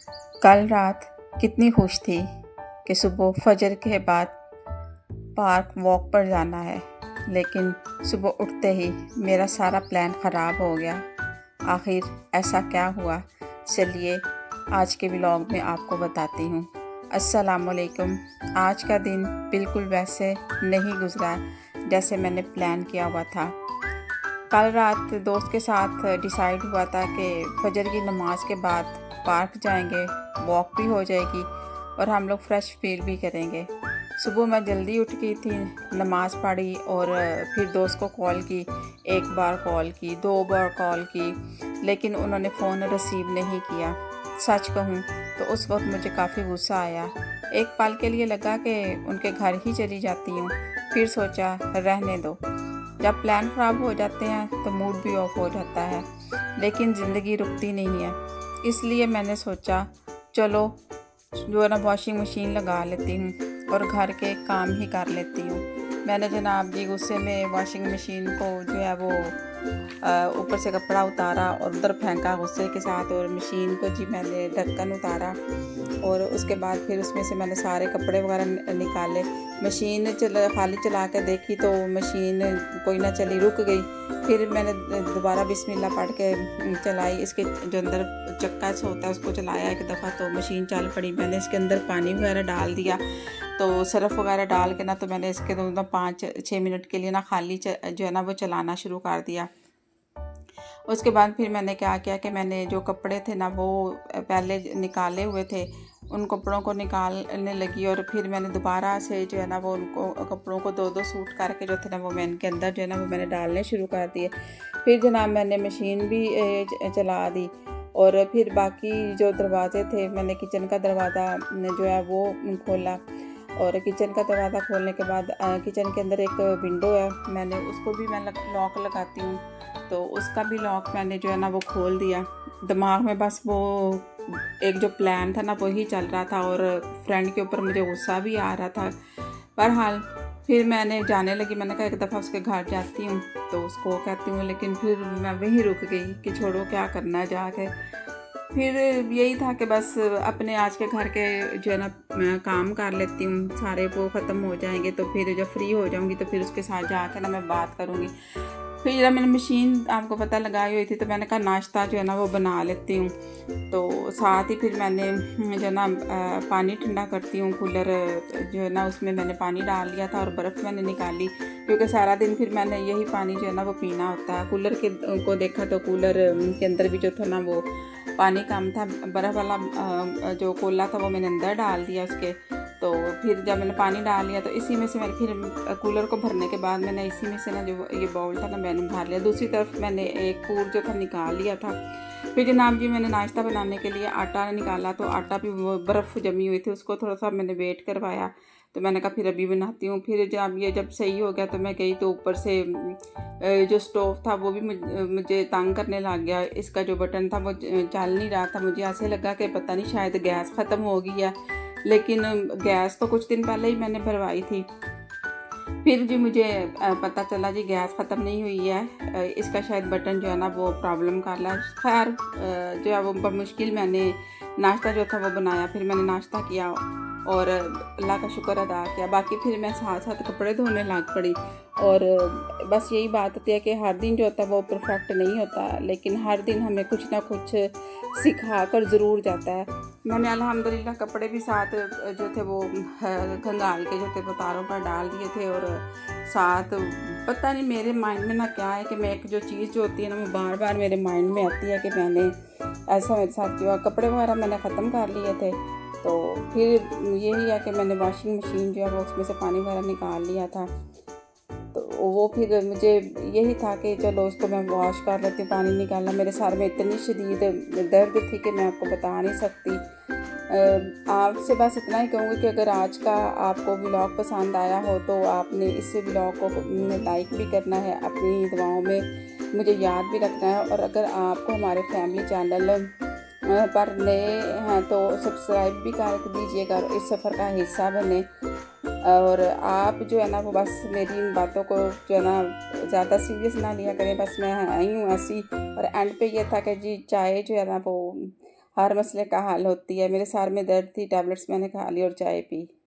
कल रात कितनी खुश थी कि सुबह फजर के बाद पार्क वॉक पर जाना है, लेकिन सुबह उठते ही मेरा सारा प्लान ख़राब हो गया। आखिर ऐसा क्या हुआ, चलिए आज के व्लॉग में आपको बताती हूँ। अस्सलामुअलैकुम। आज का दिन बिल्कुल वैसे नहीं गुजरा जैसे मैंने प्लान किया हुआ था। कल रात दोस्त के साथ डिसाइड हुआ था कि फजर की नमाज के बाद पार्क जाएंगे, वॉक भी हो जाएगी और हम लोग फ्रेश फील भी करेंगे। सुबह मैं जल्दी उठ गई थी, नमाज़ पढ़ी और फिर दोस्त को कॉल की। एक बार कॉल की, 2 बार कॉल की, लेकिन उन्होंने फ़ोन रिसीव नहीं किया। सच कहूँ तो उस वक्त मुझे काफ़ी गुस्सा आया। एक पल के लिए लगा कि उनके घर ही चली जाती हूँ, फिर सोचा रहने दो। जब प्लान ख़राब हो जाते हैं तो मूड भी ऑफ हो जाता है, लेकिन ज़िंदगी रुकती नहीं है। इसलिए मैंने सोचा चलो जो है ना वॉशिंग मशीन लगा लेती हूँ और घर के काम ही कर लेती हूँ। मैंने जनाब जी गुस्से में वॉशिंग मशीन को जो है वो ऊपर से कपड़ा उतारा और उधर फेंका गुस्से के साथ, और मशीन को जी मैंने ढक्कन उतारा और उसके बाद फिर उसमें से मैंने सारे कपड़े वगैरह निकाले। मशीन खाली चला के देखी तो मशीन कोई ना चली, रुक गई। फिर मैंने दोबारा बिस्मिल्लाह पढ़ के चलाई। इसके जो अंदर चक्का होता है उसको चलाया एक दफ़ा तो मशीन चल पड़ी। मैंने इसके अंदर पानी वगैरह डाल दिया, तो सरफ़ वगैरह डाल के ना तो मैंने इसके 5-6 मिनट के लिए ना खाली जो है ना वो चलाना शुरू कर दिया। उसके बाद फिर मैंने क्या किया कि मैंने जो कपड़े थे ना वो पहले निकाले हुए थे, उन कपड़ों को निकालने लगी और फिर मैंने दोबारा से जो है ना वो उनको कपड़ों को 2-2 सूट करके जो थे ना वो मैंने के अंदर जो है ना वो मैंने डालने शुरू कर दिए। फिर जनाब मैंने मशीन भी चला दी और फिर बाकी जो दरवाज़े थे मैंने किचन का दरवाज़ा जो है वो खोला, और किचन का दरवाज़ा खोलने के बाद किचन के अंदर एक विंडो है, मैंने उसको भी मैं लॉक लगाती हूँ, तो उसका भी लॉक मैंने जो है ना वो खोल दिया। दिमाग में बस वो एक जो प्लान था ना वही चल रहा था और फ्रेंड के ऊपर मुझे गुस्सा भी आ रहा था। बहरहाल फिर मैंने जाने लगी, मैंने कहा एक दफ़ा उसके घर जाती हूँ तो उसको कहती हूँ, लेकिन फिर मैं वहीं रुक गई कि छोड़ो क्या करना है जाके। फिर यही था कि बस अपने आज के घर के जो है ना मैं काम कर लेती हूँ, सारे वो ख़त्म हो जाएंगे तो फिर जब फ्री हो जाऊँगी तो फिर उसके साथ जाके ना मैं बात करूँगी। फिर जब मैंने मशीन आपको पता लगाई हुई थी तो मैंने कहा नाश्ता जो है ना वो बना लेती हूँ, तो साथ ही फिर मैंने जो है ना पानी ठंडा करती हूँ। कूलर जो है ना उसमें मैंने पानी डाल लिया था और बर्फ़ मैंने निकाली, क्योंकि सारा दिन फिर मैंने यही पानी जो है ना वो पीना होता है। कूलर के को देखा तो कूलर के अंदर भी जो था ना वो पानी कम था, बर्फ़ वाला जो कोला था वो मैंने अंदर डाल दिया उसके। तो फिर जब मैंने पानी डाल लिया तो इसी में से मैंने फिर कूलर को भरने के बाद मैंने इसी में से ना जो ये बाउल था ना मैंने भर लिया। दूसरी तरफ मैंने एक पूर जो था निकाल लिया था। फिर जनाब जी मैंने नाश्ता बनाने के लिए आटा निकाला, तो आटा भी वो बर्फ़ जमी हुई थी, उसको थोड़ा सा मैंने वेट करवाया, तो मैंने कहा फिर अभी बनाती हूँ। फिर जब सही हो गया तो मैं गई तो ऊपर से जो स्टोव था वो भी मुझे तंग करने लग गया। इसका जो बटन था वो चल नहीं रहा था। मुझे ऐसे लगा कि पता नहीं शायद गैस ख़त्म हो गई है, लेकिन गैस तो कुछ दिन पहले ही मैंने भरवाई थी। फिर जी मुझे पता चला जी गैस ख़त्म नहीं हुई है, इसका शायद बटन जो है ना वो प्रॉब्लम कर रहा है। खैर जो है वो बमुश्किल मैंने नाश्ता जो था वो बनाया, फिर मैंने नाश्ता किया और अल्लाह का शुक्र अदा किया। बाकी फिर मैं साथ साथ कपड़े धोने लग पड़ी। और बस यही बात होती है कि हर दिन जो होता है वो परफेक्ट नहीं होता, लेकिन हर दिन हमें कुछ ना कुछ सिखा कर ज़रूर जाता है। मैंने अल्हम्दुलिल्लाह कपड़े भी साथ जो थे वो खंगाल के जो थे वो तारों पर डाल दिए थे, और साथ पता नहीं मेरे माइंड में ना क्या है कि मैं एक जो चीज़ जो होती है ना वो बार बार मेरे माइंड में आती है कि मैंने ऐसा मेरे साथ किया। कपड़े वगैरह मैंने ख़त्म कर लिए थे, तो फिर यही है कि मैंने वॉशिंग मशीन जो है वो उसमें से पानी वगैरह निकाल लिया था, तो वो फिर मुझे यही था कि चलो उसको मैं वॉश कर लेती हूँ। पानी निकालना, मेरे सर में इतनी शदीद दर्द थी कि मैं आपको बता नहीं सकती। आपसे बस इतना ही कहूँगी कि अगर आज का आपको व्लॉग पसंद आया हो तो आपने इस व्लॉग को लाइक भी करना है, अपनी दुआओं में मुझे याद भी रखना है, और अगर आपको हमारे फैमिली चैनल पर नए हैं तो सब्सक्राइब भी कर दीजिएगा और इस सफ़र का हिस्सा बने। और आप जो है ना वो बस मेरी इन बातों को जो है ना ज़्यादा सीरियस ना लिया करें, बस मैं आई हूँ ऐसी। और एंड पे ये था कि जी चाय जो है ना वो हर मसले का हल होती है। मेरे सर में दर्द थी, टैबलेट्स मैंने खा ली और चाय पी।